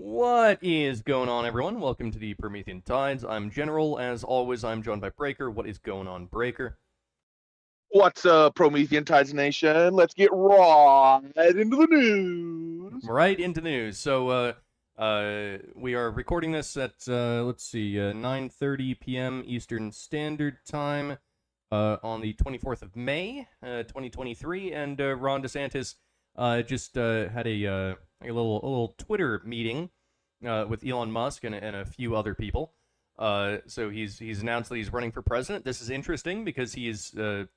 What is going on, everyone? Welcome to the Promethean Tides. I'm General. As always, I'm joined by Breaker. What is going on, Breaker? What's up, Promethean Tides Nation? Let's get right into the news. Right into the news. So, we are recording this at, let's see, 9:30 p.m. Eastern Standard Time on the 24th of May, 2023. And Ron DeSantis just had a little Twitter meeting with Elon Musk and a few other people. So he's announced that he's running for president. This is interesting because he is the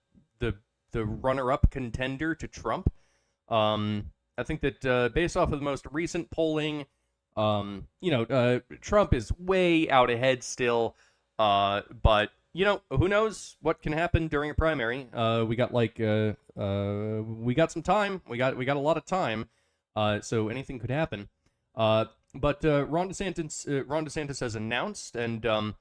runner-up contender to Trump. I think that based off of the most recent polling, Trump is way out ahead still. But who knows what can happen during a primary? We got we got some time. We got a lot of time. So anything could happen. But Ron DeSantis has announced, and so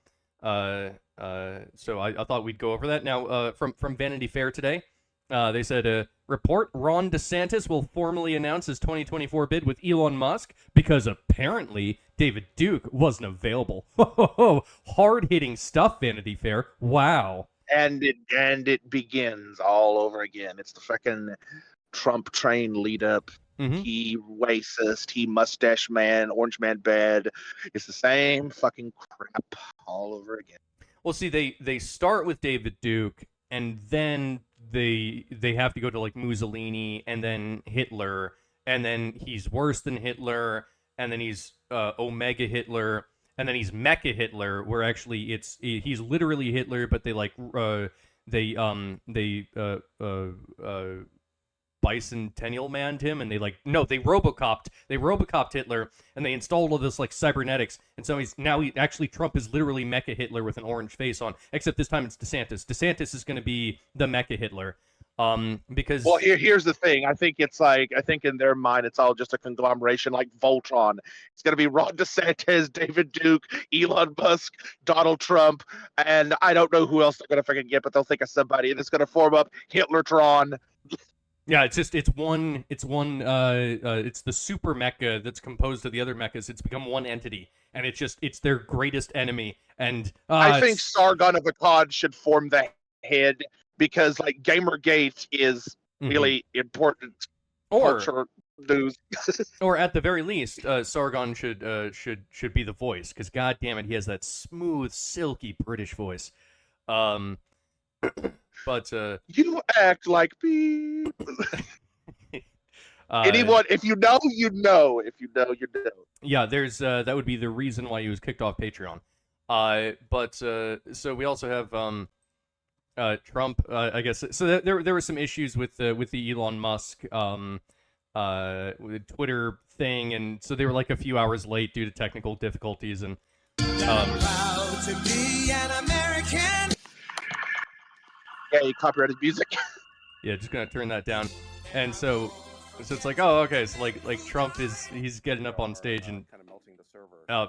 I thought we'd go over that. Now, from Vanity Fair today, they said, report Ron DeSantis will formally announce his 2024 bid with Elon Musk because apparently David Duke wasn't available. Hard-hitting stuff, Vanity Fair. Wow. And it begins all over again. It's the freaking Trump train lead up. Mm-hmm. He racist, he mustache man, orange man bad. It's the same fucking crap all over again. Well, see, they start with David Duke, and then they have to go to like Mussolini, and then Hitler, and then he's worse than Hitler, and then he's Omega Hitler, and then he's Mecha Hitler, where actually he's literally Hitler, but they bicentennial manned him, and they robocopped Hitler, and they installed all this like cybernetics, and so Trump is literally Mecha Hitler with an orange face on, except this time it's DeSantis is going to be the Mecha Hitler, because here's the thing. I think in their mind it's all just a conglomeration like Voltron. It's going to be Ron DeSantis, David Duke, Elon Musk, Donald Trump, and I don't know who else they're going to freaking get, but they'll think of somebody, and it's going to form up Hitlertron. Yeah, it's the super mecha that's composed of the other mechas. It's become one entity, and it's their greatest enemy. And I think Sargon of Akkad should form the head, because like Gamergate is really important culture news. Or at the very least, Sargon should be the voice, because god damn it, he has that smooth, silky British voice. But you act like me. Anyone, if you know, you know. If you know, you know. Yeah, there's that would be the reason why he was kicked off Patreon. But so we also have Trump. I guess so. There were some issues with the Elon Musk with Twitter thing, and so they were like a few hours late due to technical difficulties. And proud to be an American. Hey, copyrighted music. Yeah, just gonna turn that down. And so it's like, oh, okay, so like Trump he's getting up on stage, and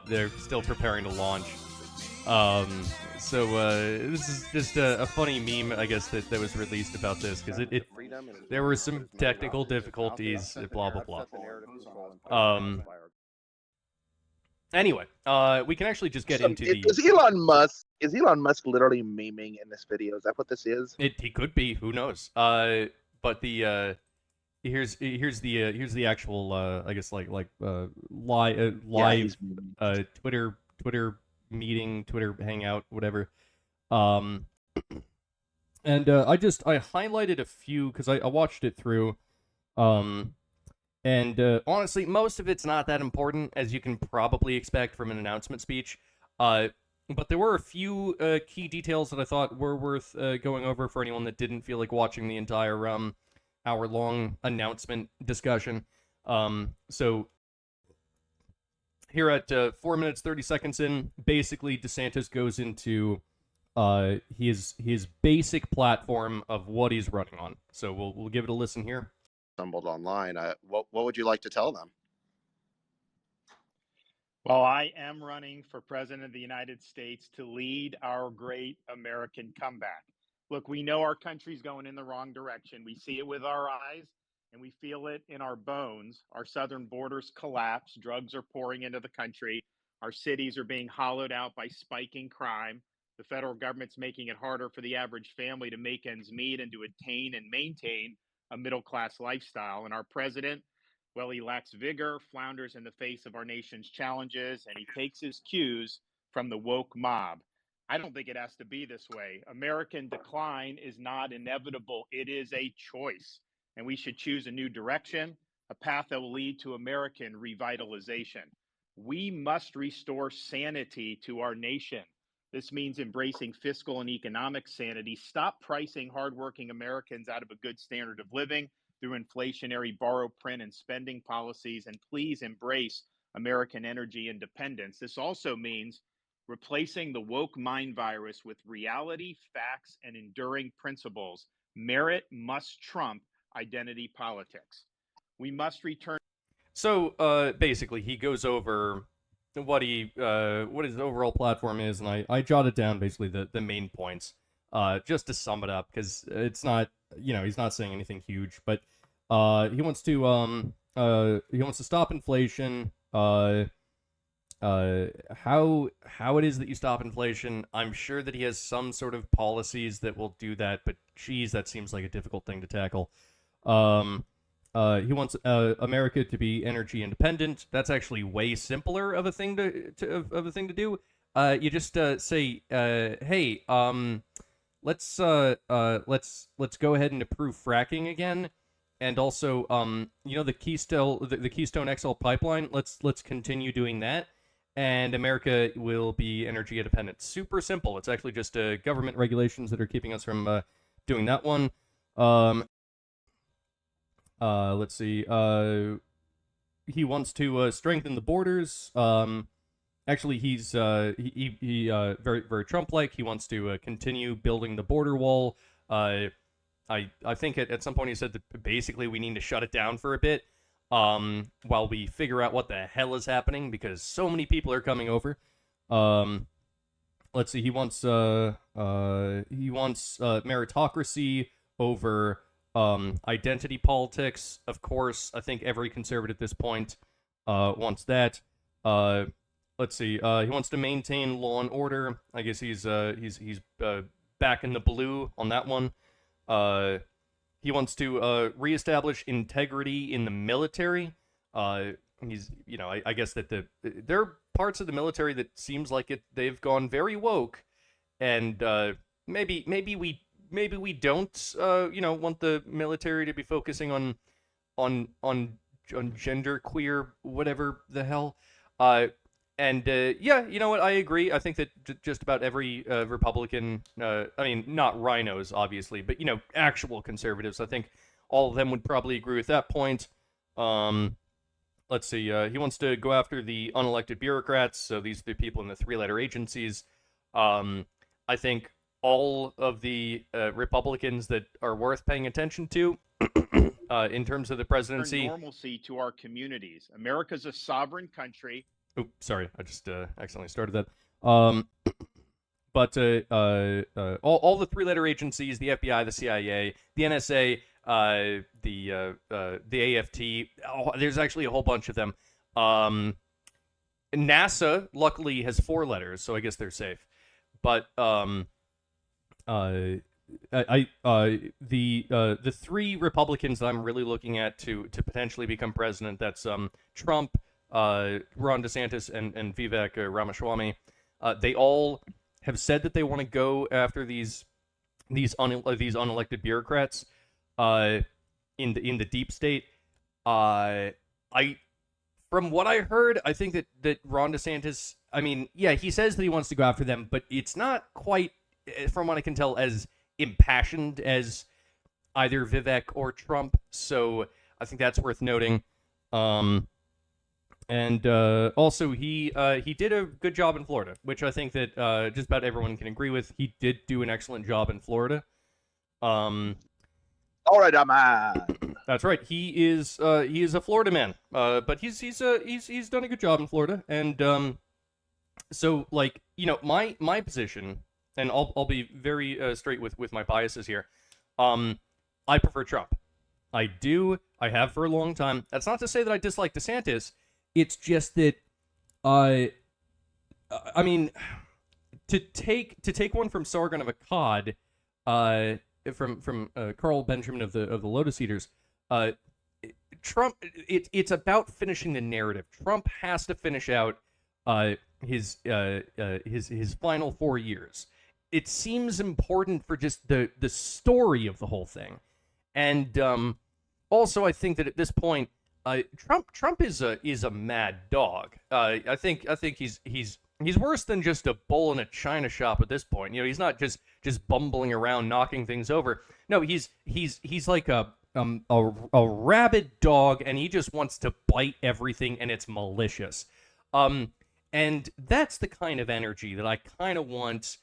they're still preparing to launch. So this is just a funny meme, I guess, that was released about this, because there were some technical difficulties, blah blah blah. Anyway, we can actually just get into the. Is Elon Musk literally memeing in this video? Is that what this is? He could be. Who knows? But the here's the actual I guess live Twitter meeting, Twitter hangout, whatever. And I highlighted a few because I watched it through. And honestly, most of it's not that important, as you can probably expect from an announcement speech. But there were a few key details that I thought were worth going over for anyone that didn't feel like watching the entire hour-long announcement discussion. So here at 4 minutes 30 seconds in, basically DeSantis goes into his basic platform of what he's running on. So we'll give it a listen here. Stumbled online. What would you like to tell them? Well, I am running for president of the United States to lead our great American comeback. Look, we know our country's going in the wrong direction. We see it with our eyes, and we feel it in our bones. Our southern borders collapse, drugs are pouring into the country, our cities are being hollowed out by spiking crime. The federal government's making it harder for the average family to make ends meet and to attain and maintain a middle class lifestyle. And our president, well, he lacks vigor, flounders in the face of our nation's challenges, and he takes his cues from the woke mob. I don't think it has to be this way. American decline is not inevitable, it is a choice. And we should choose a new direction, a path that will lead to American revitalization. We must restore sanity to our nation. This means embracing fiscal and economic sanity. Stop pricing hardworking Americans out of a good standard of living through inflationary borrow, print, and spending policies. And please embrace American energy independence. This also means replacing the woke mind virus with reality, facts, and enduring principles. Merit must trump identity politics. We must return. So basically, he goes over what his overall platform is, and I jotted down basically the main points, just to sum it up, because it's not, he's not saying anything huge, but he wants to stop inflation. How it is that you stop inflation? I'm sure that he has some sort of policies that will do that, but geez, that seems like a difficult thing to tackle. He wants America to be energy independent. That's actually way simpler of a thing to do. You just say, hey, let's go ahead and approve fracking again, and also, the Keystone XL pipeline. Let's continue doing that, and America will be energy independent. Super simple. It's actually just government regulations that are keeping us from doing that one. Let's see. He wants to strengthen the borders. Actually, he's very very Trump-like. He wants to continue building the border wall. I think at some point he said that basically we need to shut it down for a bit, while we figure out what the hell is happening, because so many people are coming over. Let's see. He wants meritocracy over identity politics. Of course, I think every conservative at this point wants that. Let's see. He wants to maintain law and order. I guess he's back in the blue on that one. He wants to reestablish integrity in the military. I guess that there are parts of the military that seems like they've gone very woke, and maybe we don't want the military to be focusing on gender queer whatever the hell. You know what, I agree. I think that just about every Republican, not rhinos obviously, but actual conservatives, I think all of them would probably agree with that point. Let's see. He wants to go after the unelected bureaucrats. So these are the people in the three-letter agencies. I think all of the Republicans that are worth paying attention to in terms of the presidency. Normalcy to our communities. America's a sovereign country. Oh, sorry, I just accidentally started that. All the three-letter agencies, the FBI, the CIA, the NSA, the AFT. There's actually a whole bunch of them. NASA, luckily, has 4 letters, so I guess they're safe. But the 3 Republicans that I'm really looking at to potentially become president, that's Trump, Ron DeSantis, and Vivek Ramaswamy. They all have said that they want to go after these unelected bureaucrats in the deep state. From what I heard, I think that Ron DeSantis, he says that he wants to go after them, but it's not quite, from what I can tell, as impassioned as either Vivek or Trump. So I think that's worth noting. And also, he did a good job in Florida, which I think that just about everyone can agree with. He did do an excellent job in Florida. All right, I'm That's right. He is a Florida man. But he's done a good job in Florida. And so my position, and I'll be very straight with my biases here. I prefer Trump. I do. I have for a long time. That's not to say that I dislike DeSantis. It's just that, I mean, to take one from Sargon of Akkad, from Carl Benjamin of the Lotus Eaters, Trump. It's about finishing the narrative. Trump has to finish out his final 4 years. It seems important for just the story of the whole thing, and also I think that at this point, Trump is a mad dog. I think he's worse than just a bull in a china shop at this point. You know, he's not just bumbling around knocking things over. No, he's like a rabid dog, and he just wants to bite everything, and it's malicious. And that's the kind of energy that I kind of want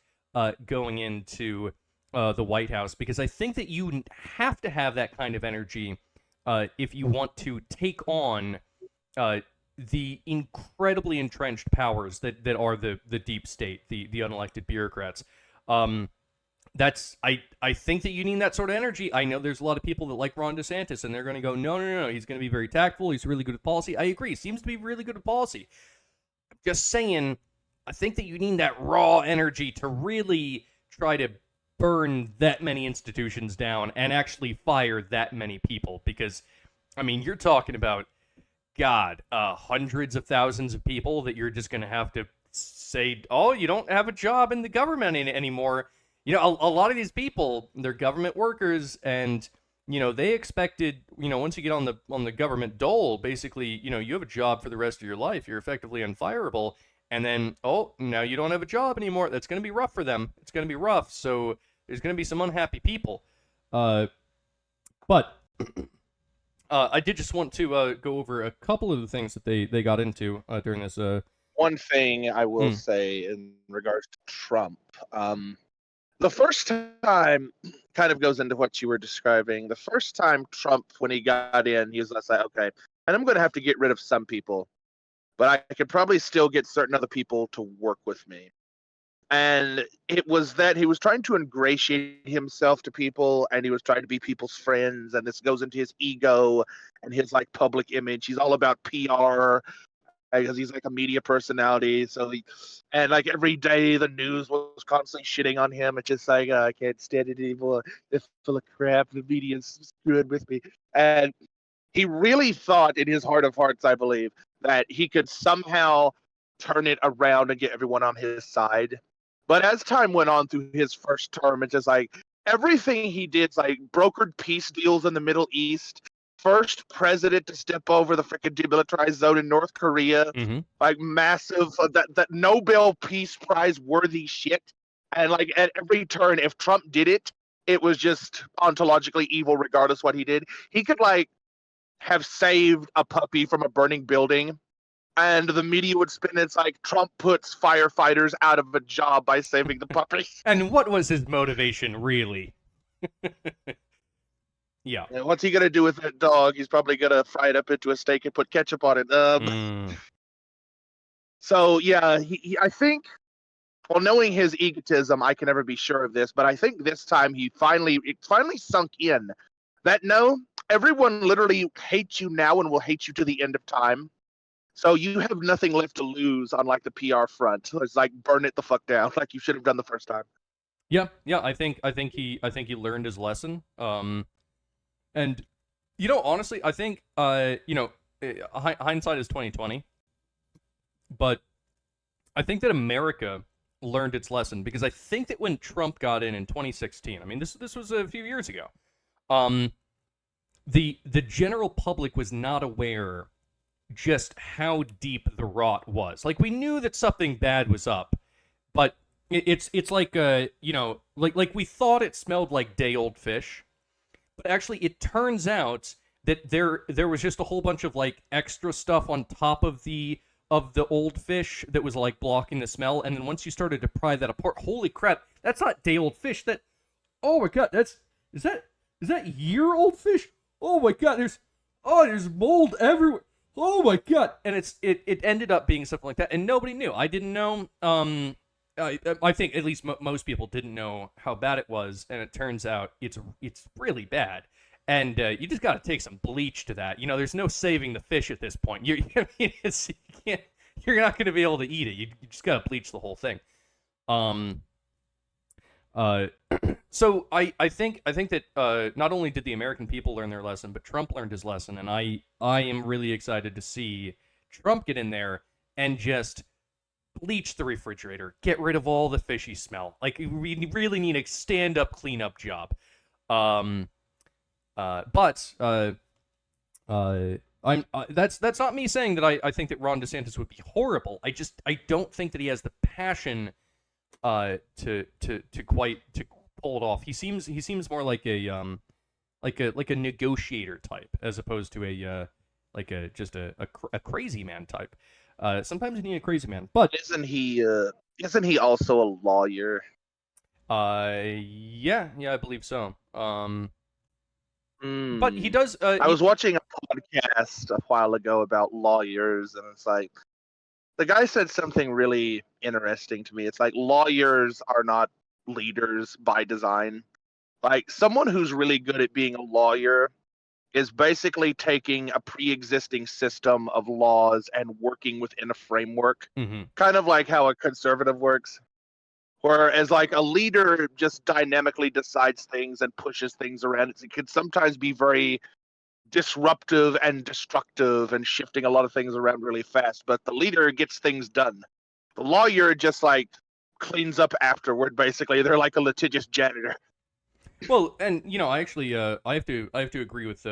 going into the White House, because I think that you have to have that kind of energy if you want to take on the incredibly entrenched powers that are the deep state, the unelected bureaucrats. I think that you need that sort of energy. I know there's a lot of people that like Ron DeSantis, and they're going to go, no, he's going to be very tactful. He's really good at policy. I agree. Seems to be really good at policy. I'm just saying, I think that you need that raw energy to really try to burn that many institutions down and actually fire that many people. Because, I mean, you're talking about, God, hundreds of thousands of people that you're just going to have to say, oh, you don't have a job in the government anymore. You know, a lot of these people, they're government workers, and, you know, they expected, you know, once you get on the government dole, basically, you know, you have a job for the rest of your life. You're effectively unfireable. And then, oh, now you don't have a job anymore. That's going to be rough for them. It's going to be rough. So there's going to be some unhappy people. But I did just want to go over a couple of the things that they got into during this. One thing I will say in regards to Trump, the first time kind of goes into what you were describing. The first time Trump, when he got in, he was like, okay, and I'm going to have to get rid of some people, but I could probably still get certain other people to work with me. And it was that he was trying to ingratiate himself to people, and he was trying to be people's friends, and this goes into his ego and his like public image. He's all about PR because he's like a media personality. So and like every day the news was constantly shitting on him. It's just like, I can't stand it anymore. It's full of crap. The media's screwed with me. And he really thought in his heart of hearts, I believe, that he could somehow turn it around and get everyone on his side. But as time went on through his first term, it's just like everything he did, like brokered peace deals in the Middle East, first president to step over the freaking demilitarized zone in North Korea, like massive, that Nobel Peace Prize worthy shit. And like at every turn, if Trump did it, it was just ontologically evil regardless what he did. He could like have saved a puppy from a burning building, and the media would spin it's like Trump puts firefighters out of a job by saving the puppy. And what was his motivation, really? Yeah. And what's he going to do with that dog? He's probably going to fry it up into a steak and put ketchup on it. So, yeah, I think, well, knowing his egotism, I can never be sure of this, but I think this time it finally sunk in that no, everyone literally hates you now and will hate you to the end of time. So you have nothing left to lose on like the PR front. So it's like burn it the fuck down, like you should have done the first time. Yeah. I think he learned his lesson. And you know, honestly, I think you know, hindsight is 20/20. But I think that America learned its lesson, because I think that when Trump got in 2016, I mean, this was a few years ago. The general public was not aware just how deep the rot was. Like, we knew that something bad was up, but it's like you know, like we thought it smelled like day-old fish, but actually it turns out that there was just a whole bunch of like extra stuff on top of the old fish that was like blocking the smell. And then once you started to pry that apart, holy crap, that's not day-old fish. That, oh my god, is that year-old fish? Oh my god, there's mold everywhere. Oh my god! And it ended up being something like that, and nobody knew. I didn't know. I think at least most people didn't know how bad it was, and it turns out it's really bad. And you just got to take some bleach to that. There's no saving the fish at this point. You're not going to be able to eat it. You just got to bleach the whole thing. So I think that not only did the American people learn their lesson, but Trump learned his lesson, and I am really excited to see Trump get in there and just bleach the refrigerator, get rid of all the fishy smell. Like, we really need a stand-up cleanup job. But that's not me saying that I think that Ron DeSantis would be horrible. I don't think that he has the passion to pull it off. He seems more like a negotiator type, as opposed to a crazy man type. Sometimes you need a crazy man, but isn't he also a lawyer? Yeah, I believe so. But he does. I was watching a podcast a while ago about lawyers, and it's like the guy said something really interesting to me. It's like lawyers are not leaders by design. Like, someone who's really good at being a lawyer is basically taking a pre-existing system of laws and working within a framework, kind of like how a conservative works. Whereas, like, a leader just dynamically decides things and pushes things around. It can sometimes be very disruptive and destructive and shifting a lot of things around really fast. But the leader gets things done. The lawyer just, like, cleans up afterward, basically. They're like a litigious janitor. Well, and I actually I have to agree with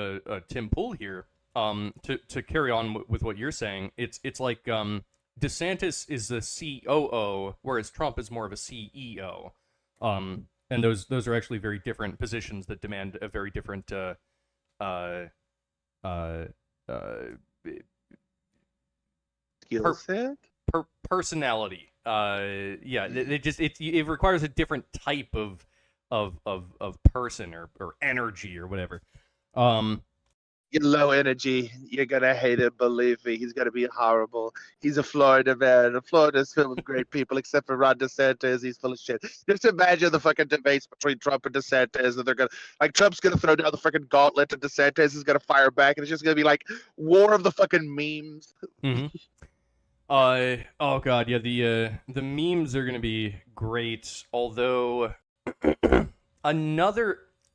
Tim Pool here. To carry on with what you're saying, it's like DeSantis is the COO, whereas Trump is more of a CEO. And those are actually very different positions that demand a very different skill set, personality. It requires a different type of person or energy or whatever. You're low energy. You're gonna hate him. Believe me, he's gonna be horrible. He's a Florida man. Florida's filled with great people, except for Ron DeSantis. He's full of shit. Just imagine the fucking debates between Trump and DeSantis, and they're gonna Trump's gonna throw down the fucking gauntlet, and DeSantis is gonna fire back, and it's just gonna be like war of the fucking memes. Oh god, yeah. The memes are gonna be great. Although,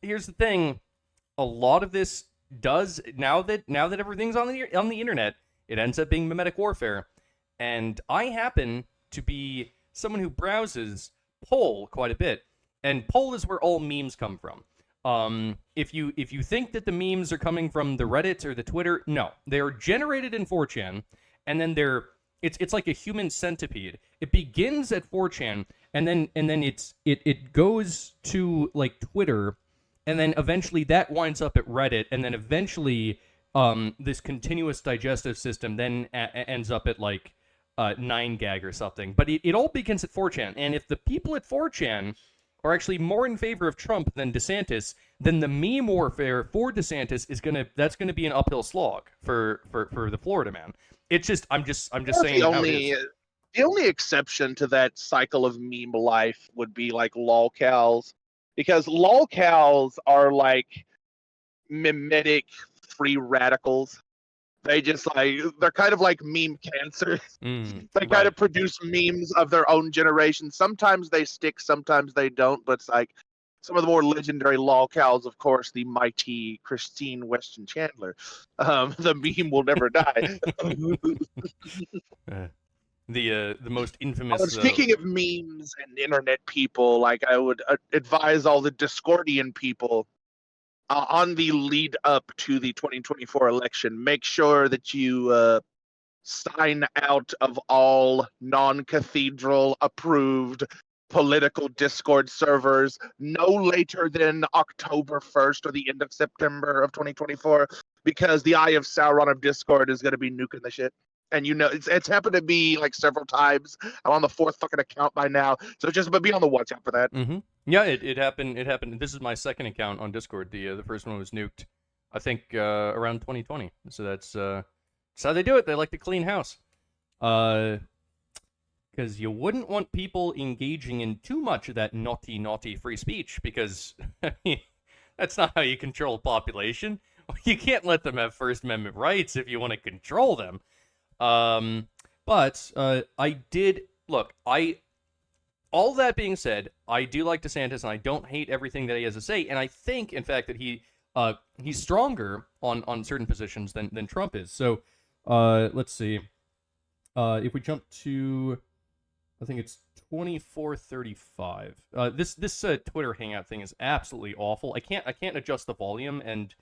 here's the thing: a lot of this does now that everything's on the internet, it ends up being mimetic warfare. And I happen to be someone who browses Poll quite a bit, and Poll is where all memes come from. If you think that the memes are coming from the Reddit or the Twitter, no, they're generated in 4chan, and then it's like a human centipede. It begins at 4chan, and then it goes to like Twitter. And then eventually that winds up at Reddit, and then eventually this continuous digestive system then ends up at like 9gag or something. But it all begins at 4chan, and if the people at 4chan are actually more in favor of Trump than DeSantis, then the meme warfare for DeSantis that's gonna be an uphill slog for the Florida man. It's just I'm just saying how it is. The only exception to that cycle of meme life would be like lolcows. Because lolcows are like mimetic free radicals. They're kind of like meme cancer. They kind of produce memes of their own generation. Sometimes they stick, sometimes they don't. But it's like some of the more legendary lolcows, of course, the mighty Christine Weston Chandler. The meme will never die. The most infamous. Speaking of memes and internet people, like, I would advise all the Discordian people on the lead up to the 2024 election, make sure that you sign out of all non-cathedral approved political Discord servers no later than October 1st or the end of September of 2024, because the Eye of Sauron of Discord is going to be nuking the shit. And it's happened to me like several times. I'm on the 4th fucking account by now, so just be on the watch out for that. Yeah, it happened. It happened. This is my second account on Discord. The first one was nuked, I think, around 2020. So that's how they do it. They like to clean house, because you wouldn't want people engaging in too much of that naughty free speech, because That's not how you control population. You can't let them have First Amendment rights if you want to control them. But I did look. All that being said, I do like DeSantis, and I don't hate everything that he has to say. And I think, in fact, that he's stronger on certain positions than Trump is. So let's see. If we jump to, I think it's 2435. This Twitter Hangout thing is absolutely awful. I can't adjust the volume, and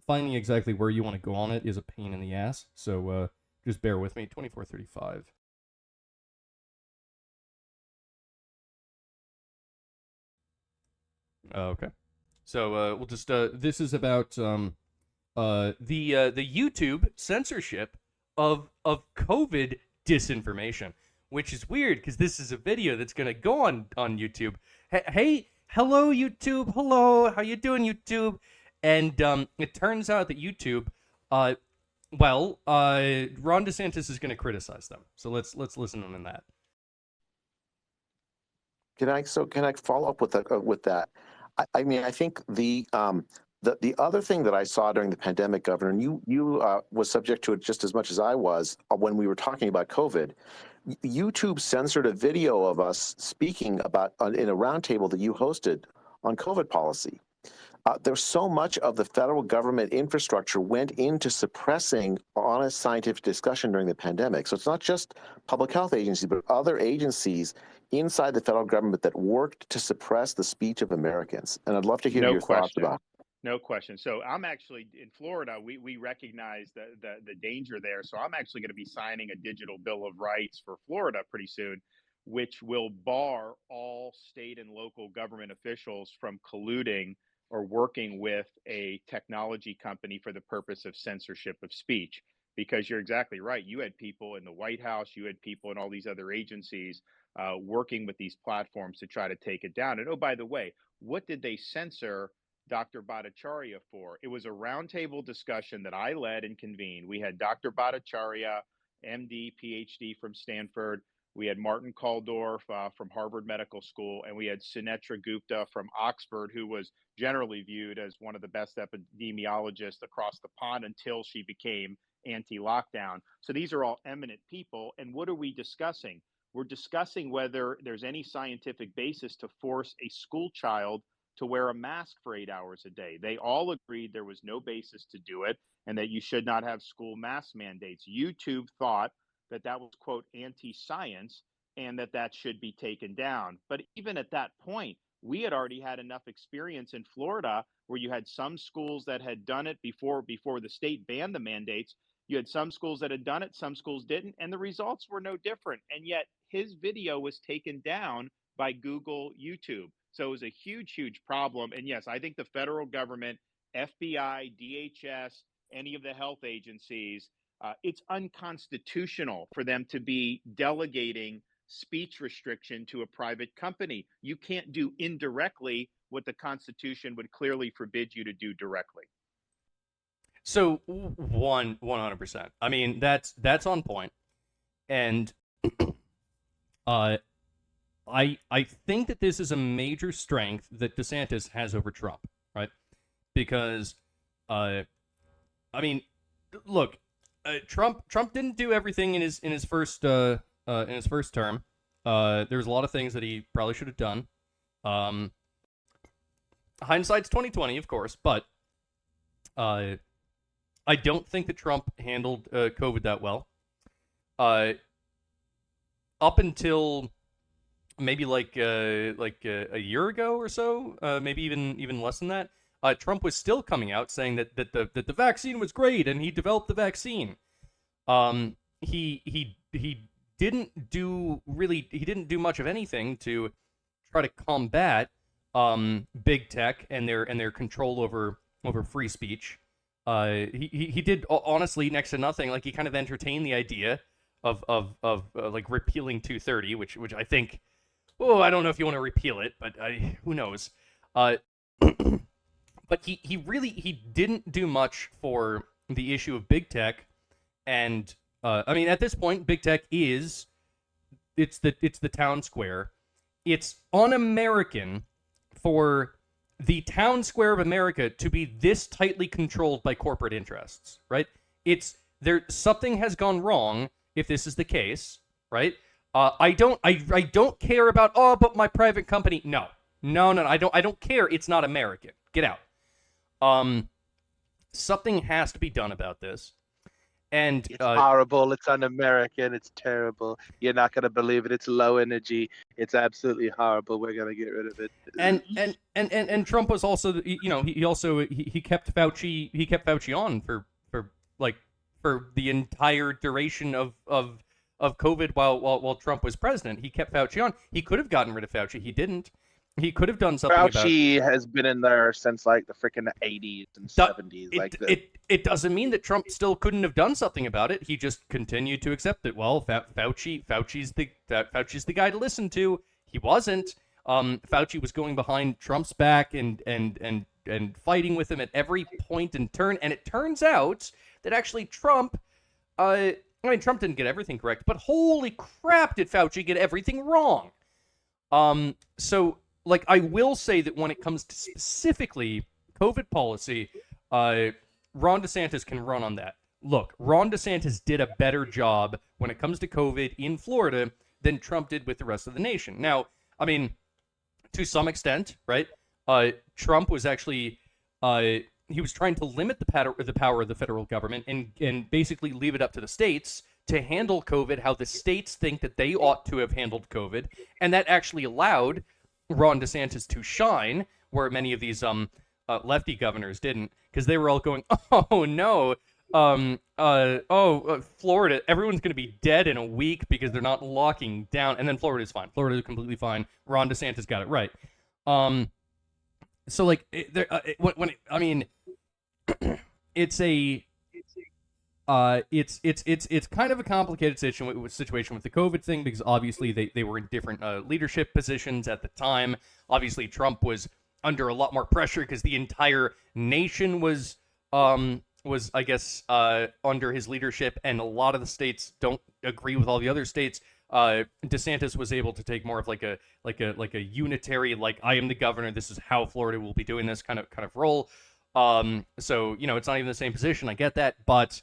finding exactly where you want to go on it is a pain in the ass. So just bear with me. 2435. Okay. So we'll just this is about the YouTube censorship of COVID disinformation, which is weird because this is a video that's gonna go on YouTube. Hey, hello YouTube, hello, how you doing YouTube? And it turns out that YouTube, Ron DeSantis is gonna criticize them. So let's listen to him in that. Can I follow up with that? I mean, I think the other thing that I saw during the pandemic, Governor, and you was subject to it just as much as I was when we were talking about COVID. YouTube censored a video of us speaking about in a roundtable that you hosted on COVID policy. There's so much of the federal government infrastructure went into suppressing honest scientific discussion during the pandemic. So it's not just public health agencies, but other agencies inside the federal government that worked to suppress the speech of Americans. And I'd love to hear your thoughts about it. No question. So I'm actually in Florida. We recognize the danger there. So I'm actually going to be signing a digital bill of rights for Florida pretty soon, which will bar all state and local government officials from colluding or working with a technology company for the purpose of censorship of speech. Because you're exactly right. You had people in the White House, you had people in all these other agencies working with these platforms to try to take it down. And oh, by the way, what did they censor Dr. Bhattacharya for? It was a roundtable discussion that I led and convened. We had Dr. Bhattacharya, MD, PhD from Stanford. We had Martin Kulldorff from Harvard Medical School, and we had Sunetra Gupta from Oxford, who was generally viewed as one of the best epidemiologists across the pond until she became anti-lockdown. So these are all eminent people. And what are we discussing? We're discussing whether there's any scientific basis to force a school child to wear a mask for 8 hours a day. They all agreed there was no basis to do it and that you should not have school mask mandates. YouTube thought that was, quote, anti-science and that should be taken down. But even at that point, we had already had enough experience in Florida where you had some schools that had done it before the state banned the mandates. You had some schools that had done it, some schools didn't, and the results were no different. And yet his video was taken down by Google YouTube. So it was a huge, huge problem. And yes, I think the federal government, FBI, DHS, any of the health agencies, it's unconstitutional for them to be delegating speech restriction to a private company. You can't do indirectly what the Constitution would clearly forbid you to do directly. So 100%. I mean, that's on point. And I think that this is a major strength that DeSantis has over Trump, right? Because I mean, look, Trump didn't do everything in his first term. There's a lot of things that he probably should have done. Hindsight's 20/20, of course, but I don't think that Trump handled COVID that well. Up until maybe like a year ago or so, maybe even less than that, Trump was still coming out saying that the vaccine was great and he developed the vaccine. He didn't do much of anything to try to combat big tech and their control over free speech. He did honestly next to nothing. Like, he kind of entertained the idea of like repealing 230, which I think, I don't know if you want to repeal it, but who knows. But he didn't do much for the issue of big tech, and I mean, at this point, big tech it's the town square. It's un-American for the town square of America to be this tightly controlled by corporate interests, right? It's there. Something has gone wrong if this is the case, right? I don't care about, oh, but my private company. No. I don't care. It's not American. Get out. Something has to be done about this. And It's horrible. It's un-American. It's terrible. You're not gonna believe it. It's low energy. It's absolutely horrible. We're gonna get rid of it. And Trump was also, he kept Fauci on for the entire duration of COVID while Trump was president. He kept Fauci on. He could have gotten rid of Fauci. He didn't. He could have done something about it. Fauci has been in there since like the freaking 80s and 70s. It doesn't mean that Trump still couldn't have done something about it. He just continued to accept it. Well, Fauci's the guy to listen to. He wasn't. Fauci was going behind Trump's back and fighting with him at every point and turn. And it turns out that actually Trump, Trump didn't get everything correct, but holy crap, did Fauci get everything wrong? So, like, I will say that when it comes to specifically COVID policy, Ron DeSantis can run on that. Look, Ron DeSantis did a better job when it comes to COVID in Florida than Trump did with the rest of the nation. Now, I mean, to some extent, right? Trump was actually, he was trying to limit the power of the federal government and basically leave it up to the states to handle COVID how the states think that they ought to have handled COVID. And that actually allowed Ron DeSantis to shine, where many of these lefty governors didn't, because they were all going, oh no, Florida, everyone's going to be dead in a week because they're not locking down. And then Florida's fine. Florida's completely fine. Ron DeSantis got it right. So like, it's kind of a complicated situation with the COVID thing, because obviously they were in different leadership positions at the time. Obviously, Trump was under a lot more pressure because the entire nation was I guess under his leadership, and a lot of the states don't agree with all the other states. DeSantis was able to take more of like a unitary, like, I am the governor, this is how Florida will be doing this kind of role. So it's not even the same position. I get that, but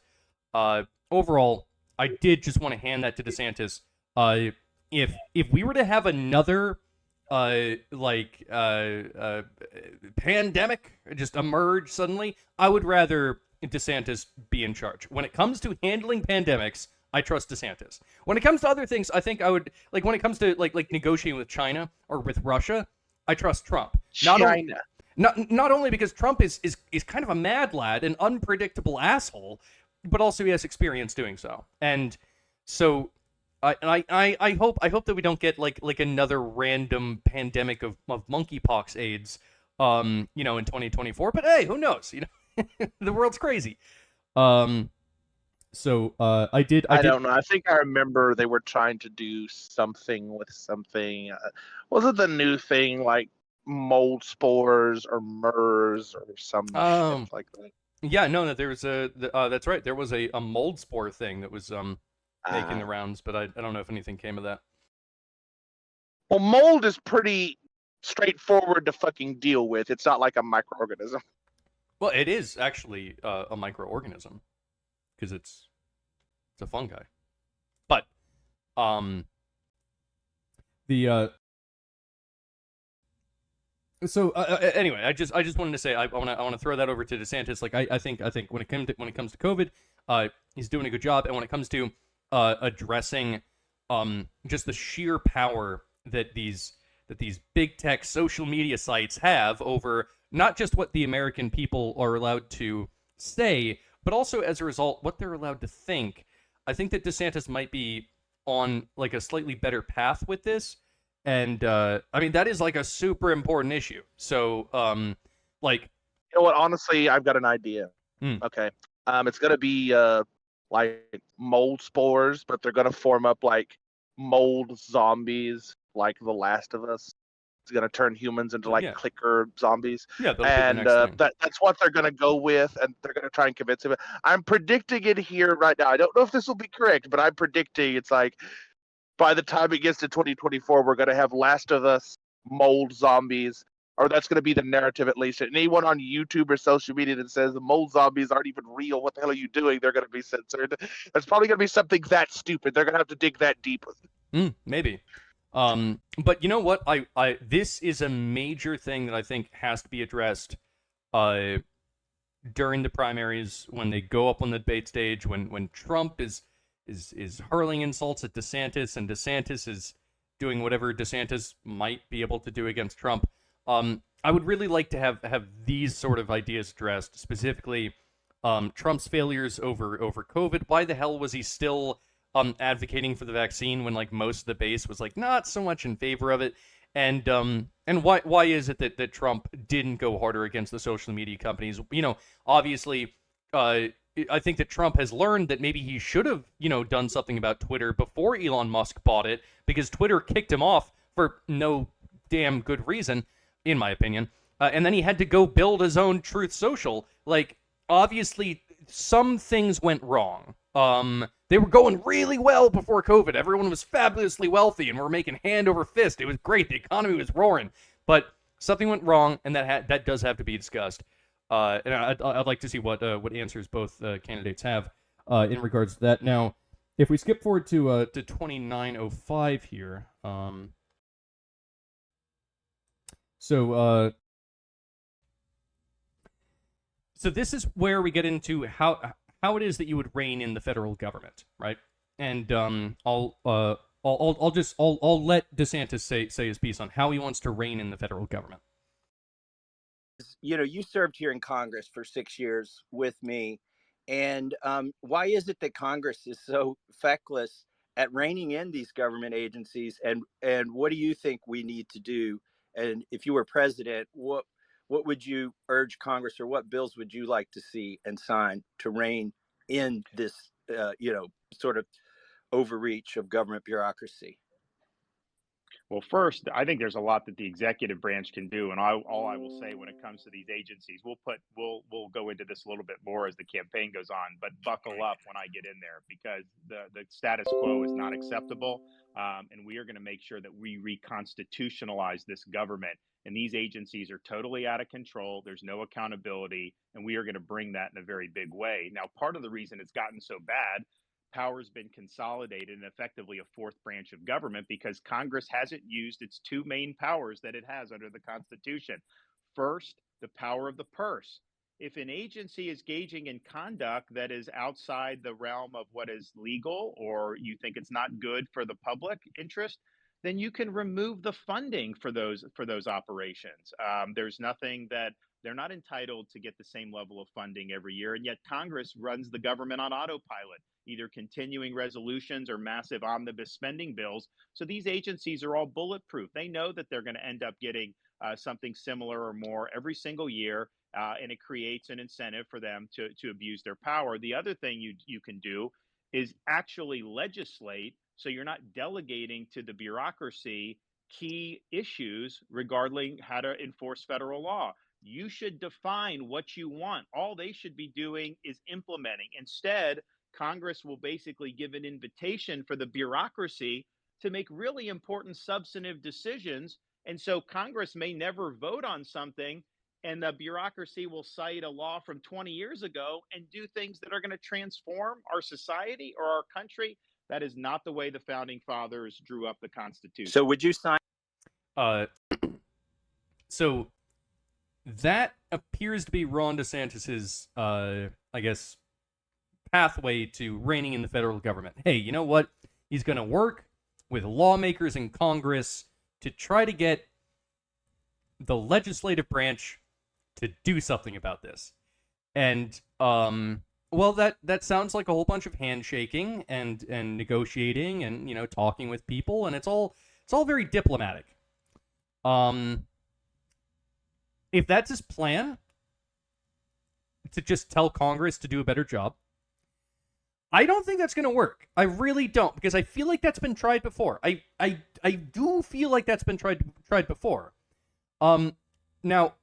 overall, I did just want to hand that to DeSantis. If we were to have another pandemic just emerge suddenly, I would rather DeSantis be in charge. When it comes to handling pandemics, I trust DeSantis. When it comes to other things, I think I would, like, when it comes to like negotiating with China or with Russia, I trust Trump. Not only because Trump is kind of a mad lad, an unpredictable asshole, but also he has experience doing so. And so I hope that we don't get like another random pandemic of monkeypox AIDS in 2024. But hey, who knows? The world's crazy. So I don't know. I think I remember they were trying to do something with something. Was it the new thing like mold spores or MERS or some shit like that? Yeah, no, there was that's right. There was a mold spore thing that was making the rounds, but I don't know if anything came of that. Well, mold is pretty straightforward to fucking deal with. It's not like a microorganism. Well, it is actually a microorganism because it's a fungi. But anyway, I just wanted to say I want to throw that over to DeSantis. Like I think when it comes to COVID, he's doing a good job, and when it comes to addressing just the sheer power that these big tech social media sites have over not just what the American people are allowed to say, but also as a result what they're allowed to think. I think that DeSantis might be on like a slightly better path with this. And that is like a super important issue. So you know what, honestly, I've got an idea. Okay. It's gonna be like mold spores, but they're gonna form up like mold zombies, like The Last of Us. It's gonna turn humans into like clicker zombies. Yeah, and that's what they're gonna go with, and they're gonna try and convince him. I'm predicting it here right now. I don't know if this will be correct, but I'm predicting it's like by the time it gets to 2024, we're gonna have Last of Us mold zombies, or that's going to be the narrative at least. And anyone on YouTube or social media that says the mole zombies aren't even real, what the hell are you doing? They're going to be censored. It's probably going to be something that stupid. They're going to have to dig that deep. Maybe. But you know what? This is a major thing that I think has to be addressed during the primaries, when they go up on the debate stage, when Trump is hurling insults at DeSantis, and DeSantis is doing whatever DeSantis might be able to do against Trump. I would really like to have these sort of ideas addressed, specifically Trump's failures over COVID. Why the hell was he still advocating for the vaccine when like most of the base was like not so much in favor of it? And why is it that Trump didn't go harder against the social media companies? You know, obviously, I think that Trump has learned that maybe he should have, done something about Twitter before Elon Musk bought it, because Twitter kicked him off for no damn good reason, in my opinion. And then he had to go build his own Truth Social. Like, obviously, some things went wrong. They were going really well before COVID. Everyone was fabulously wealthy and we're making hand over fist. It was great. The economy was roaring. But something went wrong, and that does have to be discussed. And I'd like to see what answers both candidates have in regards to that. Now, if we skip forward to 2905 here, so this is where we get into how it is that you would rein in the federal government, right? And I'll let DeSantis say his piece on how he wants to rein in the federal government. You served here in Congress for 6 years with me, and why is it that Congress is so feckless at reining in these government agencies? And what do you think we need to do? And if you were president, what would you urge Congress, or what bills would you like to see and sign to rein in this, sort of overreach of government bureaucracy? Well, first, I think there's a lot that the executive branch can do, and all I will say when it comes to these agencies, we'll go into this a little bit more as the campaign goes on, but buckle up when I get in there, because the status quo is not acceptable, and we are going to make sure that we reconstitutionalize this government. And these agencies are totally out of control. There's no accountability, and we are going to bring that in a very big way. Now, part of the reason it's gotten so bad, power's been consolidated and effectively a fourth branch of government, because Congress hasn't used its two main powers that it has under the Constitution. First, the power of the purse. If an agency is engaging in conduct that is outside the realm of what is legal, or you think it's not good for the public interest, then you can remove the funding for those operations. There's nothing that they're not entitled to get the same level of funding every year, and yet Congress runs the government on autopilot, either continuing resolutions or massive omnibus spending bills. So these agencies are all bulletproof. They know that they're going to end up getting something similar or more every single year, and it creates an incentive for them to abuse their power. The other thing you can do is actually legislate, so you're not delegating to the bureaucracy key issues regarding how to enforce federal law. You should define what you want. All they should be doing is implementing. Instead, Congress will basically give an invitation for the bureaucracy to make really important substantive decisions. And so Congress may never vote on something, and the bureaucracy will cite a law from 20 years ago and do things that are going to transform our society or our country. That is not the way the founding fathers drew up the Constitution. So would you sign? So that appears to be Ron DeSantis's, I guess, pathway to reining in the federal government. Hey, you know what? He's going to work with lawmakers in Congress to try to get the legislative branch to do something about this. And, well, that sounds like a whole bunch of handshaking and negotiating and, talking with people, and it's all very diplomatic. If that's his plan, to just tell Congress to do a better job, I don't think that's going to work. I really don't, because I feel like that's been tried before. I do feel like that's been tried before. Now,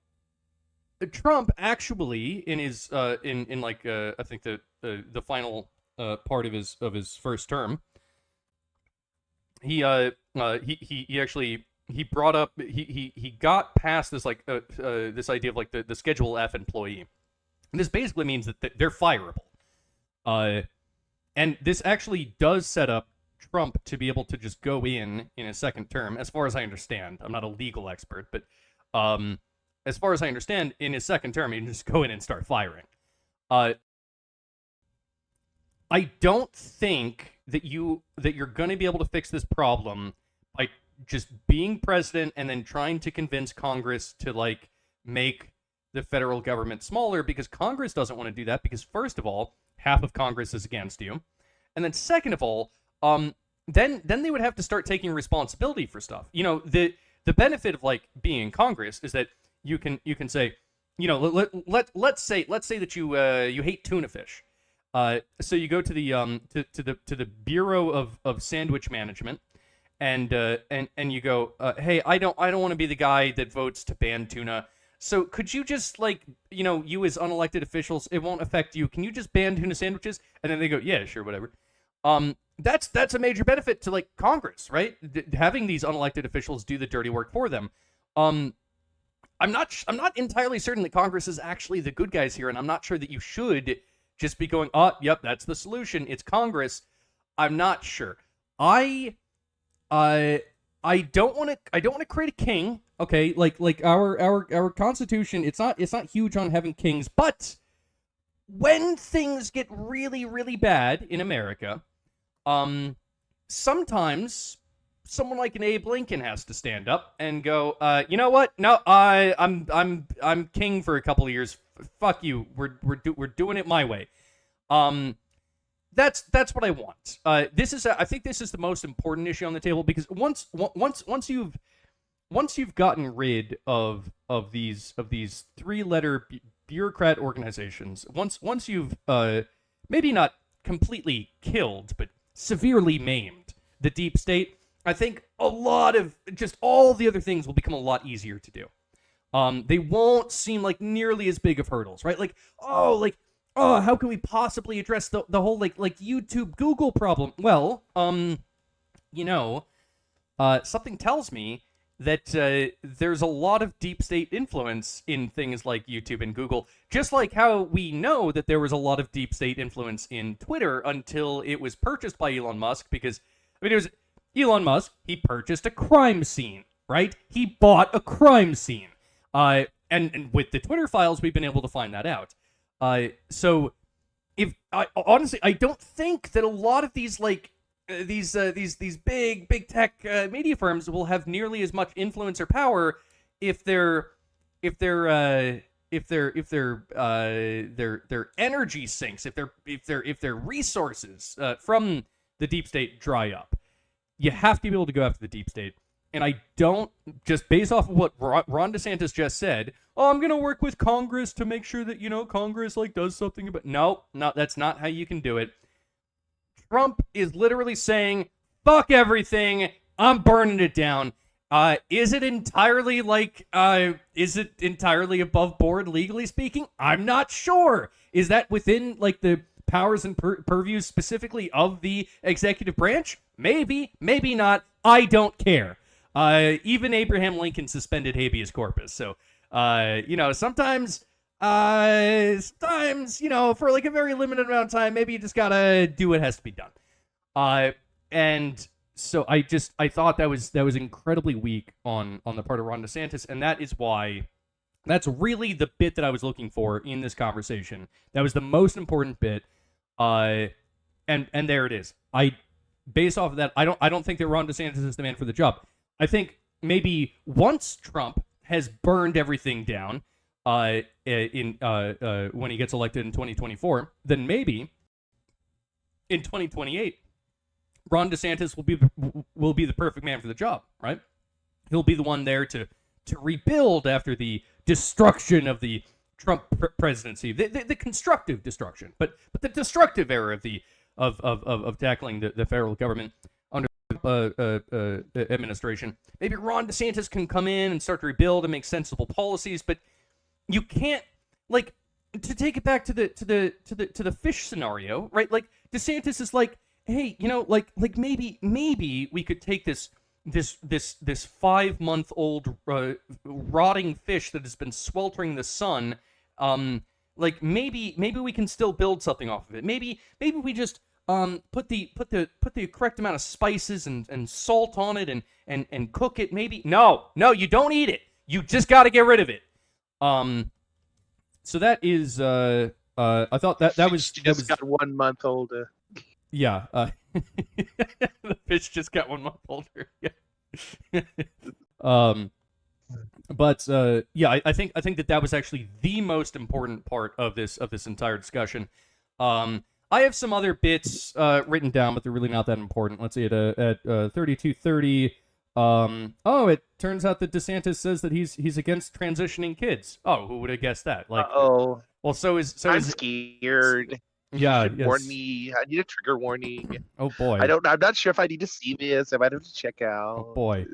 Trump actually, in his I think the final part of his first term, he actually he brought up he got past this like this idea of like the Schedule F employee. And this basically means that they're fireable. And this actually does set up Trump to be able to just go in a second term, as far as I understand. I'm not a legal expert, but as far as I understand, in his second term, he can just go in and start firing. I don't think that you're going to be able to fix this problem by just being president and then trying to convince Congress to like make the federal government smaller, because Congress doesn't want to do that, because first of all, half of Congress is against you, and then second of all, then they would have to start taking responsibility for stuff. You know, the benefit of like being in Congress is that you can say, you know, let's say that you hate tuna fish. So you go to the to the Bureau of Sandwich Management, and you go, hey, I don't want to be the guy that votes to ban tuna. So could you just like, you know, you as unelected officials, it won't affect you. Can you just ban tuna sandwiches? And then they go, yeah, sure, whatever. That's a major benefit to like Congress, right? Having these unelected officials do the dirty work for them. I'm not entirely certain that Congress is actually the good guys here, and I'm not sure that you should just be going, oh, yep, that's the solution. It's Congress. I'm not sure. I don't want to create a king. Okay, like our Constitution, it's not huge on having kings, but when things get really, really bad in America, sometimes someone like an Abe Lincoln has to stand up and go, you know what? No, I'm king for a couple of years. Fuck you. We're doing it my way. That's what I want. I think this is the most important issue on the table, because once you've gotten rid of these three-letter bureaucrat organizations, once you've maybe not completely killed but severely maimed the deep state, I think a lot of just all the other things will become a lot easier to do. They won't seem like nearly as big of hurdles, right? Oh, how can we possibly address the whole like YouTube Google problem? Well, you know, something tells me that there's a lot of deep state influence in things like YouTube and Google, just like how we know that there was a lot of deep state influence in Twitter until it was purchased by Elon Musk, because, I mean, it was Elon Musk, he purchased a crime scene, right? He bought a crime scene. And with the Twitter files, we've been able to find that out. So if honestly, I don't think that a lot of these like these big tech media firms will have nearly as much influence or power if their energy sinks, if their resources from the deep state dry up. You have to be able to go after the deep state. And I don't, just based off of what Ron DeSantis just said, oh, I'm going to work with Congress to make sure that, you know, Congress like does something about, no, that's not how you can do it. Trump is literally saying, fuck everything, I'm burning it down. Is it entirely above board legally speaking? I'm not sure. Is that within like the powers and purviews specifically of the executive branch? Maybe, maybe not. I don't care. Even Abraham Lincoln suspended habeas corpus. So, you know, sometimes, you know, for like a very limited amount of time, maybe you just gotta do what has to be done. And so I thought that was incredibly weak on the part of Ron DeSantis, and that is why, that's really the bit that I was looking for in this conversation. That was the most important bit. And there it is. Based off of that, I don't think that Ron DeSantis is the man for the job. I think maybe once Trump has burned everything down when he gets elected in 2024, then maybe in 2028, Ron DeSantis will be the perfect man for the job, right? He'll be the one there to rebuild after the destruction of the Trump presidency, the constructive destruction, but the destructive era of tackling the federal government under administration. Maybe Ron DeSantis can come in and start to rebuild and make sensible policies, but you can't, like, to take it back to the fish scenario, right? Like, DeSantis is like, hey, you know, like maybe we could take this this 5-month-old rotting fish that has been sweltering in the sun. Like maybe we can still build something off of it. Maybe we just put the correct amount of spices and salt on it and cook it. Maybe no, you don't eat it. You just got to get rid of it. So that is I thought that was got 1 month older. Yeah. The fish just got 1 month older. Yeah. But yeah, I think that was actually the most important part of this entire discussion. I have some other bits written down, but they're really not that important. Let's see, at 32:30. It turns out that Desantis says that he's against transitioning kids. Oh, who would have guessed that? Like, oh, well, I'm scared. Yeah, You should warn me. I need a trigger warning. Oh boy. I'm not sure if I need to see this. I might have to check out. Oh boy.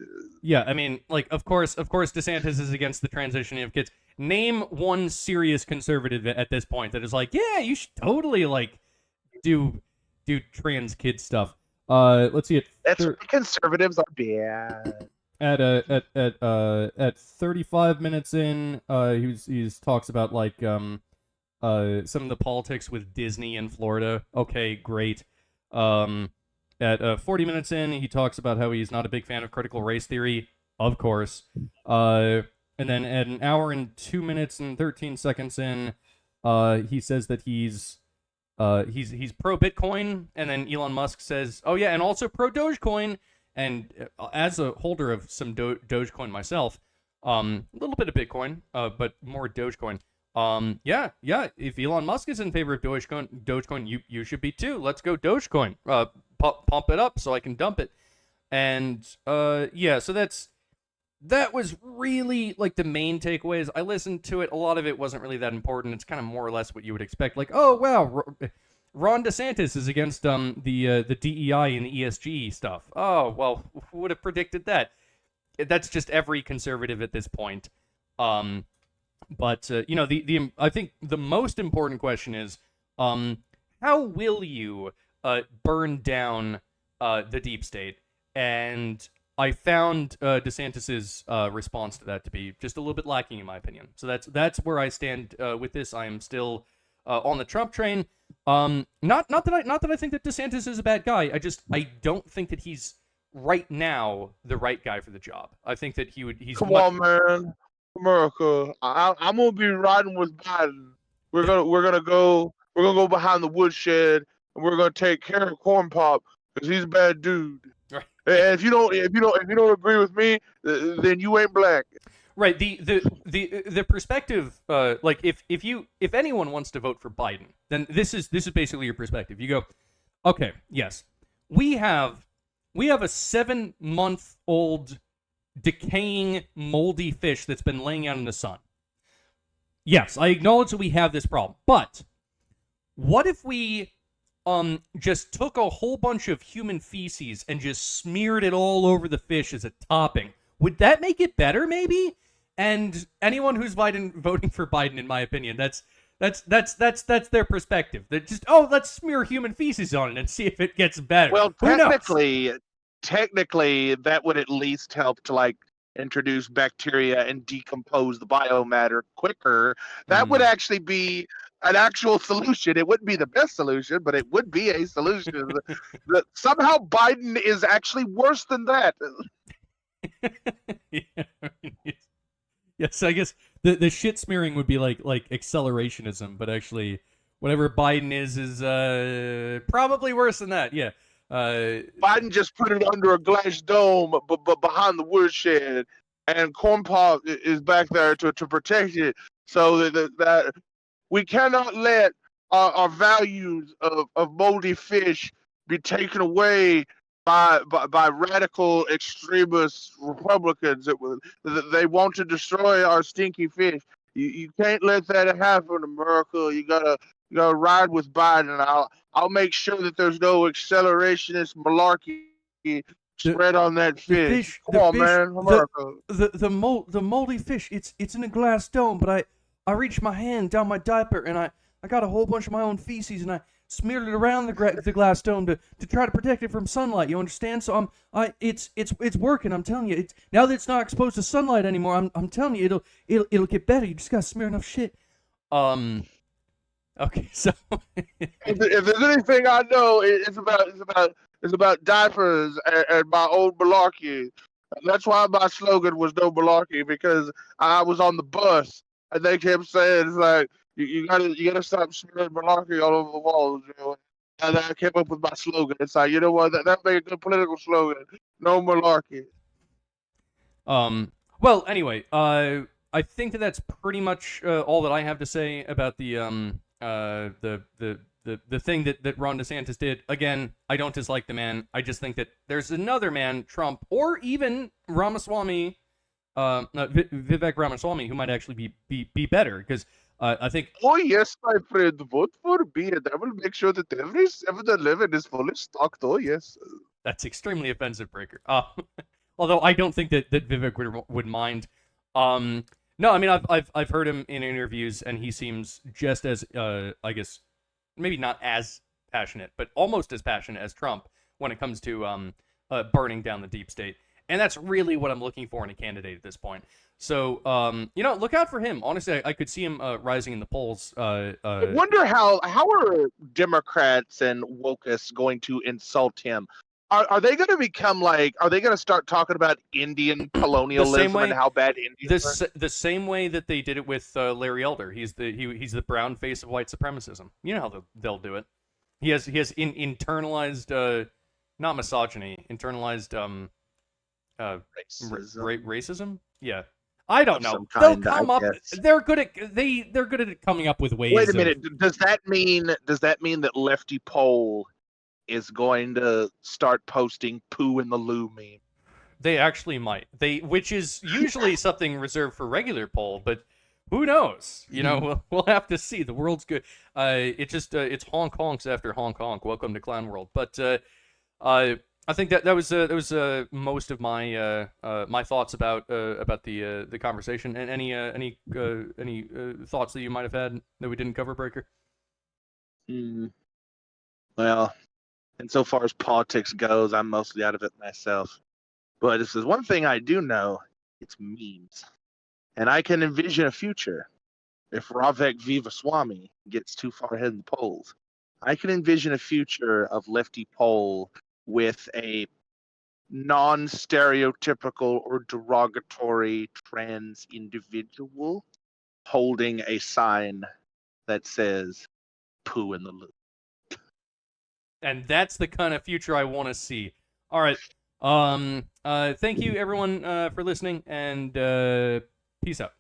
Yeah, I mean, like, of course, DeSantis is against the transitioning of kids. Name one serious conservative at this point that is like, yeah, you should totally like do trans kid stuff. Let's see it. Conservatives are bad. At 35 minutes in, he's talks about like some of the politics with Disney in Florida. Okay, great. At 40 minutes in, he talks about how he's not a big fan of critical race theory. Of course. And then at an hour and 2 minutes and 13 seconds in, he says that he's pro Bitcoin, and then Elon Musk says, "Oh yeah, and also pro Dogecoin." And as a holder of some Dogecoin myself, a little bit of Bitcoin, but more Dogecoin. Yeah. If Elon Musk is in favor of Dogecoin, you should be too. Let's go Dogecoin. Pump it up so I can dump it. And yeah, so that was really like the main takeaways. I listened to it. A lot of it wasn't really that important. It's kind of more or less what you would expect. Like, oh wow, Ron DeSantis is against the DEI and the ESG stuff. Oh well, who would have predicted that? That's just every conservative at this point. But you know, I think the most important question is, how will you burn down the deep state? And I found DeSantis's response to that to be just a little bit lacking, in my opinion. So that's where I stand with this. I am still on the Trump train. Not that I think that DeSantis is a bad guy. I don't think that he's right now the right guy for the job. I think that he's Come on, man. America, I'm gonna be riding with Biden. We're gonna go behind the woodshed and we're gonna take care of Corn Pop because he's a bad dude. Right. And if you don't agree with me, then you ain't black. Right. The perspective, like if anyone wants to vote for Biden, then this is basically your perspective. You go, okay, yes, we have a 7-month-old decaying moldy fish that's been laying out in the sun. Yes, I acknowledge that we have this problem, but what if we just took a whole bunch of human feces and just smeared it all over the fish as a topping? Would that make it better, maybe? And anyone who's voting for Biden, in my opinion, that's their perspective. They're just, let's smear human feces on it and see if it gets better. Well, technically, that would at least help to like introduce bacteria and decompose the biomatter quicker. That would actually be an actual solution. It wouldn't be the best solution, but it would be a solution. Somehow Biden is actually worse than that. Yes, I guess the shit smearing would be like accelerationism, but actually whatever Biden is probably worse than that. Yeah. Biden just put it under a glass dome, but behind the woodshed, and Corn Pop is back there to protect it. So that we cannot let our values of moldy fish be taken away by radical extremist Republicans. They want to destroy our stinky fish. You can't let that happen, America. You gotta ride with Biden. I'll make sure that there's no accelerationist malarkey spread on that fish. Come on, man, America. The moldy fish. It's in a glass dome, but I reached my hand down my diaper and I got a whole bunch of my own feces and I smeared it around the glass dome to try to protect it from sunlight. You understand? So it's working. I'm telling you. It's now that it's not exposed to sunlight anymore. I'm telling you, it'll get better. You just gotta smear enough shit. Okay, so If there's anything I know, it's about diapers and my old malarkey. And that's why my slogan was no malarkey, because I was on the bus and they kept saying, it's like, you gotta stop smearing malarkey all over the walls, you know. And I came up with my slogan. It's like, you know what, that made a good political slogan. No malarkey. Well, anyway, I think that's pretty much all that I have to say about the thing that Ron DeSantis did. Again, I don't dislike the man. I just think that there's another man, Trump, or even Ramaswamy, Vivek Ramaswamy, who might actually be better, because I think. Oh yes, my friend, vote for me, and I will make sure that every 7-Eleven is fully stocked. Oh yes. That's extremely offensive, Breaker. Although I don't think that Vivek would mind. No, I mean I've heard him in interviews, and he seems just as I guess maybe not as passionate, but almost as passionate as Trump when it comes to burning down the deep state. And that's really what I'm looking for in a candidate at this point. So, look out for him. Honestly, I could see him rising in the polls. I wonder how are Democrats and wokists going to insult him? Are they going to become like? Are they going to start talking about Indian colonialism and how bad Indians are? The same way that they did it with Larry Elder. He's the brown face of white supremacism. You know how they'll do it. He has internalized not misogyny, internalized racism. Yeah. I don't know. They'll come up. They're good at coming up with ways. Wait a minute. Does that mean that Lefty Pole is going to start posting poo in the loo meme? They actually might. Which is usually something reserved for regular poll, but who knows? You know, we'll have to see. The world's good. It's honk honks after honk honk. Welcome to Clown World. But I think that was most of my my thoughts about the conversation. And any thoughts that you might have had that we didn't cover, Breaker? Well, insofar as politics goes, I'm mostly out of it myself. But if there's one thing I do know, it's memes. And I can envision a future if Ravek Vivaswamy gets too far ahead in the polls. I can envision a future of Lefty Pole with a non-stereotypical or derogatory trans individual holding a sign that says poo in the loo. And that's the kind of future I want to see. All right. Thank you everyone for listening, and peace out.